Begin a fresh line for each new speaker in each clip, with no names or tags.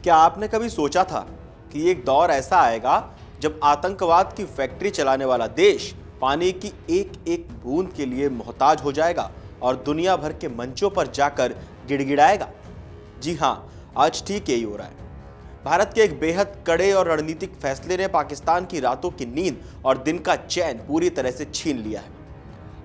क्या आपने कभी सोचा था कि एक दौर ऐसा आएगा जब आतंकवाद की फैक्ट्री चलाने वाला देश पानी की एक एक बूंद के लिए मोहताज हो जाएगा और दुनिया भर के मंचों पर जाकर गिड़गिड़ाएगा? जी हां, आज ठीक यही हो रहा है। भारत के एक बेहद कड़े और रणनीतिक फैसले ने पाकिस्तान की रातों की नींद और दिन का चैन पूरी तरह से छीन लिया है।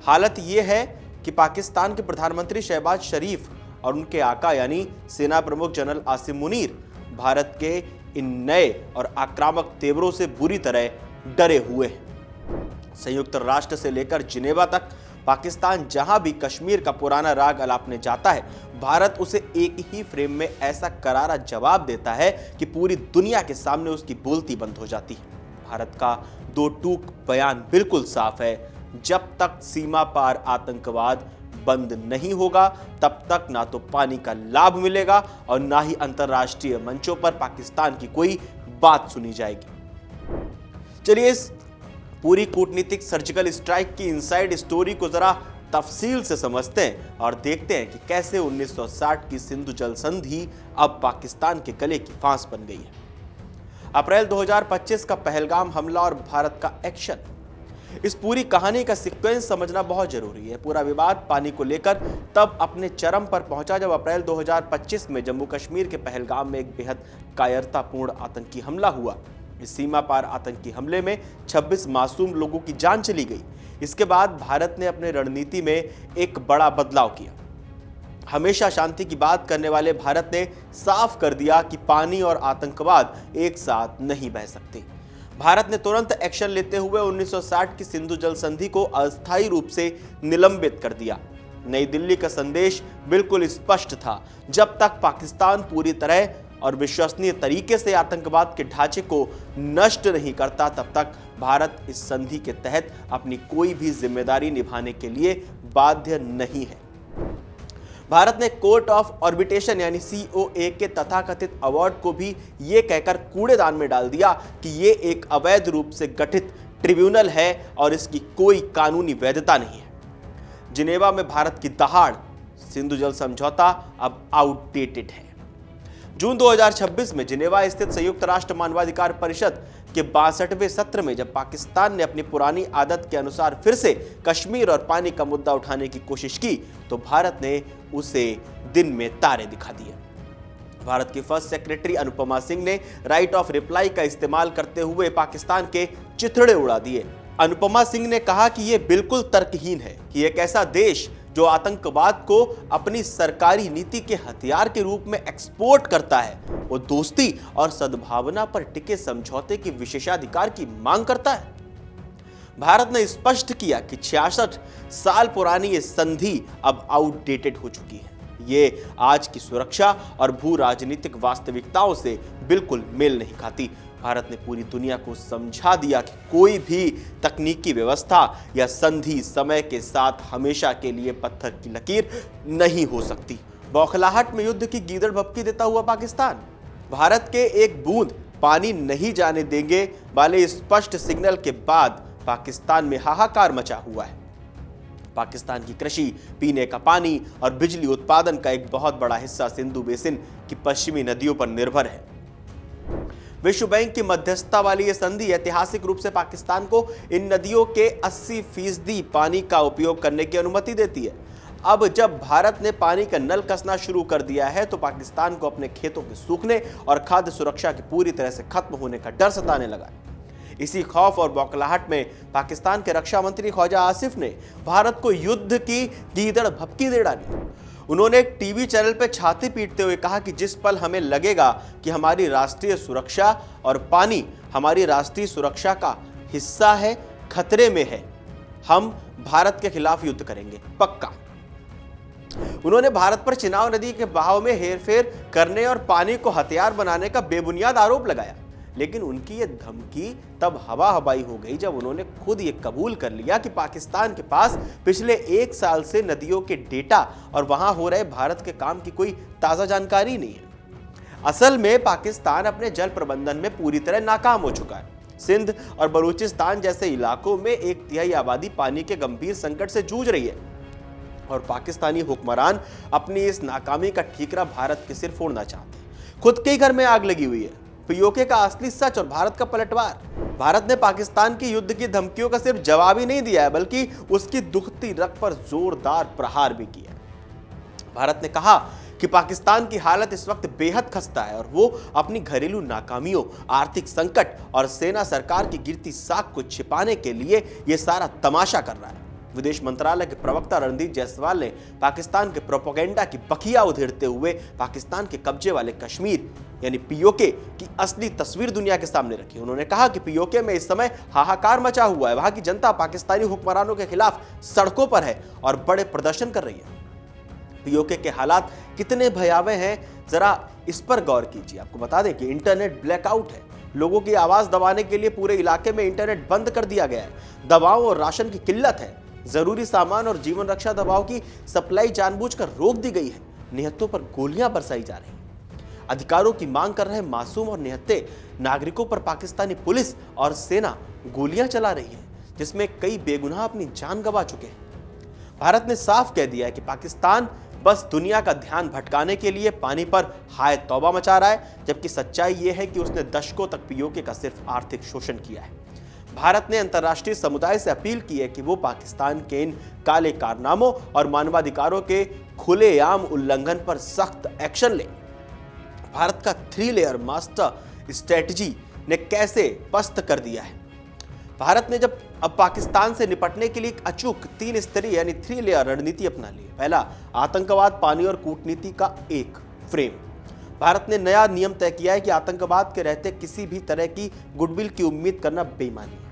हालत यह है कि पाकिस्तान के प्रधानमंत्री शहबाज शरीफ और उनके आका यानी सेना प्रमुख जनरल आसिम मुनीर भारत के इन नए और आक्रामक तेवरों से बुरी तरह डरे हुए हैं। संयुक्त राष्ट्र से लेकर जिनेवा तक पाकिस्तान जहां भी कश्मीर का पुराना राग अलापने जाता है, भारत उसे एक ही फ्रेम में ऐसा करारा जवाब देता है कि पूरी दुनिया के सामने उसकी बोलती बंद हो जाती है। भारत का दो टूक बयान बिल्कुल साफ है, जब तक सीमा पार आतंकवाद बंद नहीं होगा तब तक ना तो पानी का लाभ मिलेगा और ना ही अंतर्राष्ट्रीय मंचों पर पाकिस्तान की कोई बात सुनी जाएगी। चलिए इस पूरी कूटनीतिक सर्जिकल स्ट्राइक की इनसाइड स्टोरी को जरा तफसील से समझते हैं और देखते हैं कि कैसे 1960 की सिंधु जल संधि अब पाकिस्तान के गले की फांस बन गई है। अप्रैल 2025 का पहलगाम हमला और भारत का एक्शन, इस पूरी कहानी का सीक्वेंस समझना बहुत जरूरी है। पूरा विवाद पानी को लेकर तब अपने चरम पर पहुंचा जब अप्रैल 2025 में जम्मू कश्मीर के पहलगाम में एक बेहद कायरतापूर्ण आतंकी हमला हुआ। इस सीमा पार आतंकी हमले में 26 मासूम लोगों की जान चली गई। इसके बाद भारत ने अपने रणनीति में एक बड़ा बदलाव किया। हमेशा शांति की बात करने वाले भारत ने साफ कर दिया कि पानी और आतंकवाद एक साथ नहीं बह सकते। भारत ने तुरंत एक्शन लेते हुए 1960 की सिंधु जल संधि को अस्थायी रूप से निलंबित कर दिया। नई दिल्ली का संदेश बिल्कुल स्पष्ट था, जब तक पाकिस्तान पूरी तरह और विश्वसनीय तरीके से आतंकवाद के ढांचे को नष्ट नहीं करता, तब तक भारत इस संधि के तहत अपनी कोई भी जिम्मेदारी निभाने के लिए बाध्य नहीं है। भारत ने कोर्ट ऑफ ऑर्बिटेशन यानी COA के तथाकथित अवार्ड को भी ये कहकर कूड़ेदान में डाल दिया कि ये एक अवैध रूप से गठित ट्रिब्यूनल है और इसकी कोई कानूनी वैधता नहीं है। जिनेवा में भारत की दहाड़, सिंधु जल समझौता अब आउटडेटेड है। जून 2026 में जिनेवा स्थित संयुक्त राष्ट्र मानवाधिकार परिषद के 62वें सत्र में जब पाकिस्तान ने अपनी पुरानी आदत के अनुसार फिर से कश्मीर और पानी का मुद्दा उठाने की कोशिश की, तो भारत ने उसे दिन में तारे दिखा दिए। भारत की फर्स्ट सेक्रेटरी अनुपमा सिंह ने राइट ऑफ रिप्लाई का इस्तेमाल करते हुए पाकिस्तान के चिथड़े उड़ा दिए। अनुपमा सिंह ने कहा कि यह बिल्कुल तर्कहीन है कि एक ऐसा देश जो आतंकवाद को अपनी सरकारी नीति के हथियार के रूप में एक्सपोर्ट करता है, वो दोस्ती और सद्भावना पर टिके समझौते की विशेषाधिकार की मांग करता है। भारत ने स्पष्ट किया कि 66 साल पुरानी ये संधि अब आउटडेटेड हो चुकी है। ये आज की सुरक्षा और भू राजनीतिक वास्तविकताओं से बिल्कुल मेल नहीं खाती। भारत ने पूरी दुनिया को समझा दिया कि कोई भी तकनीकी व्यवस्था या संधि समय के साथ हमेशा के लिए पत्थर की लकीर नहीं हो सकती। बौखलाहट में युद्ध की गीदड़ भभकी देता हुआ पाकिस्तान, भारत के एक बूंद पानी नहीं जाने देंगे वाले स्पष्ट सिग्नल के बाद पाकिस्तान में हाहाकार मचा हुआ है। पाकिस्तान की कृषि, पीने का पानी और बिजली उत्पादन का एक बहुत बड़ा हिस्सा सिंधु बेसिन की पश्चिमी नदियों पर निर्भर है। विश्व बैंक की मध्यस्थता वाली यह संधि ऐतिहासिक रूप से पाकिस्तान को इन नदियों के 80% पानी का उपयोग करने की अनुमति देती है। अब जब भारत ने पानी का नल कसना शुरू कर दिया है, तो पाकिस्तान को अपने खेतों के सूखने और खाद्य सुरक्षा के पूरी तरह से खत्म होने का डर सताने लगा है। इसी खौफ और बौखलाहट में पाकिस्तान के रक्षा मंत्री ख्वाजा आसिफ ने भारत को युद्ध की गीदड़ भभकी दे डाली। उन्होंने एक टीवी चैनल पर छाती पीटते हुए कहा कि जिस पल हमें लगेगा कि हमारी राष्ट्रीय सुरक्षा और पानी हमारी राष्ट्रीय सुरक्षा का हिस्सा है, खतरे में है, हम भारत के खिलाफ युद्ध करेंगे, पक्का। उन्होंने भारत पर चिनाब नदी के बहाव में हेरफेर करने और पानी को हथियार बनाने का बेबुनियाद आरोप लगाया। लेकिन उनकी ये धमकी तब हवा हवाई हो गई जब उन्होंने खुद ये कबूल कर लिया कि पाकिस्तान के पास पिछले 1 साल से नदियों के डेटा और वहां हो रहे भारत के काम की कोई ताजा जानकारी नहीं है। असल में पाकिस्तान अपने जल प्रबंधन में पूरी तरह नाकाम हो चुका है। सिंध और बलूचिस्तान जैसे इलाकों में 1/3 आबादी पानी के गंभीर संकट से जूझ रही है और पाकिस्तानी हुक्मरान अपनी इस नाकामी का ठीकरा भारत के सिर फोड़ना चाहते हैं। खुद के ही घर में आग लगी हुई है। पीओके का असली सच और भारत का पलटवार। भारत ने पाकिस्तान की युद्ध की धमकियों का सिर्फ जवाब ही नहीं दिया है, बल्कि उसकी दुखती रग पर जोरदार प्रहार भी किया है। भारत ने कहा कि पाकिस्तान की हालत इस वक्त बेहद खस्ता है और वो अपनी घरेलू नाकामियों, आर्थिक संकट और सेना सरकार की गिरती साख को छिपाने के लिए ये सारा तमाशा कर रहा है। विदेश मंत्रालय के प्रवक्ता रणदीप जायसवाल ने पाकिस्तान के प्रोपेगेंडा की बखिया उधेड़ते हुए पाकिस्तान के कब्जे वाले कश्मीर यानी पीओके की असली तस्वीर दुनिया के सामने रखी। उन्होंने कहा कि पीओके में इस समय हाहाकार मचा हुआ है। वहां की जनता पाकिस्तानी हुक्मरानों के खिलाफ सड़कों पर है और बड़े प्रदर्शन कर रही है। पीओके के हालात कितने भयावह हैं, जरा इस पर गौर कीजिए। आपको बता दें कि इंटरनेट ब्लैकआउट है। लोगों की आवाज दबाने के लिए पूरे इलाके में इंटरनेट बंद कर दिया गया है। दवाओं और राशन की किल्लत है। जरूरी सामान और जीवन रक्षा दवाओं की सप्लाई जानबूझकर रोक दी गई है। निहत्तों पर गोलियां बरसाई जा रही हैं। अधिकारों की मांग कर रहे मासूम और निहत्थे नागरिकों पर पाकिस्तानी पुलिस और सेना गोलियां चला रही है, जिसमें कई बेगुनाह अपनी जान गंवा चुके हैं। भारत ने साफ कह दिया है कि पाकिस्तान बस दुनिया का ध्यान भटकाने के लिए पानी पर हाय तौबा मचा रहा है, जबकि सच्चाई यह है कि उसने दशकों तक पीओके का सिर्फ आर्थिक शोषण किया है। भारत ने अंतर्राष्ट्रीय समुदाय से अपील की है कि वो पाकिस्तान के इन काले कारनामों और मानवाधिकारों के खुलेआम उल्लंघन पर सख्त एक्शन ले। भारत का 3 लेयर मास्टर स्ट्रेटजी ने कैसे पस्त कर दिया है। भारत ने जब अब पाकिस्तान से निपटने के लिए एक अचूक 3 स्तरीय यानी 3 लेयर रणनीति अपना ली। पहला, आतंकवाद, पानी और कूटनीति का एक फ्रेम। भारत ने नया नियम तय किया है कि आतंकवाद के रहते किसी भी तरह की गुडविल की उम्मीद करना बेईमानी है।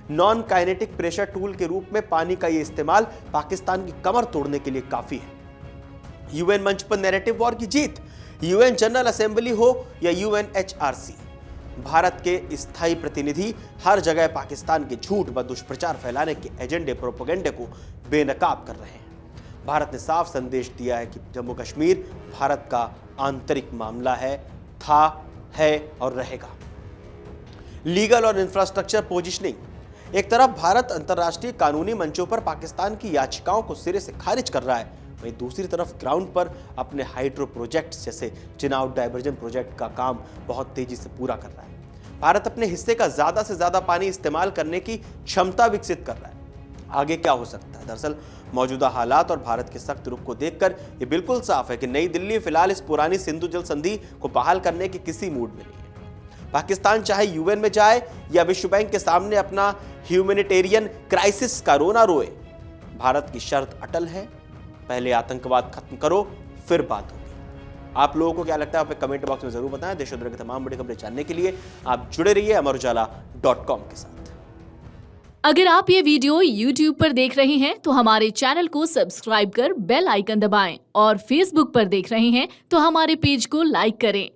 नॉन काइनेटिक प्रेशर टूल के रूप में पानी का यह इस्तेमाल पाकिस्तान की कमर तोड़ने के लिए काफी है। यूएन मंच पर नैरेटिव वॉर की जीत, यूएन जनरल असेंबली हो या यूएनएचआरसी, भारत के स्थायी प्रतिनिधि हर जगह पाकिस्तान के झूठ व दुष्प्रचार फैलाने के एजेंडे प्रोपेगेंडे को बेनकाब कर रहे हैं। भारत ने साफ संदेश दिया है कि जम्मू कश्मीर भारत का आंतरिक मामला है, था, है और रहेगा। लीगल और इंफ्रास्ट्रक्चर पोजिशनिंग। एक तरफ भारत अंतर्राष्ट्रीय कानूनी मंचों पर पाकिस्तान की याचिकाओं को सिरे से खारिज कर रहा है, वहीं दूसरी तरफ ग्राउंड पर अपने हाइड्रो प्रोजेक्ट्स जैसे चिनाब डायवर्जन प्रोजेक्ट का काम बहुत तेजी से पूरा कर रहा है। भारत अपने हिस्से का ज्यादा से ज्यादा पानी इस्तेमाल करने की क्षमता विकसित कर रहा है। आगे क्या हो सकता है? दरअसल मौजूदा हालात और भारत के सख्त रुख को देखकर यह बिल्कुल साफ है कि नई दिल्ली फिलहाल इस पुरानी सिंधु जल संधि को बहाल करने के किसी मूड में नहीं है। पाकिस्तान चाहे यूएन में जाए या विश्व बैंक के सामने अपना ह्यूमैनिटेरियन क्राइसिस का रोना रोए, भारत की शर्त अटल है, पहले आतंकवाद खत्म करो फिर बात होगी। आप लोगों को क्या लगता है? आप कमेंट बॉक्स में जरूर बताएं। देश और दुनिया की तमाम बड़ी खबरें जानने के लिए आप जुड़े रहिए amarujala.com के साथ।
अगर आप ये वीडियो YouTube पर देख रहे हैं तो हमारे चैनल को सब्सक्राइब कर बेल आइकन दबाएं और Facebook पर देख रहे हैं तो हमारे पेज को लाइक करें।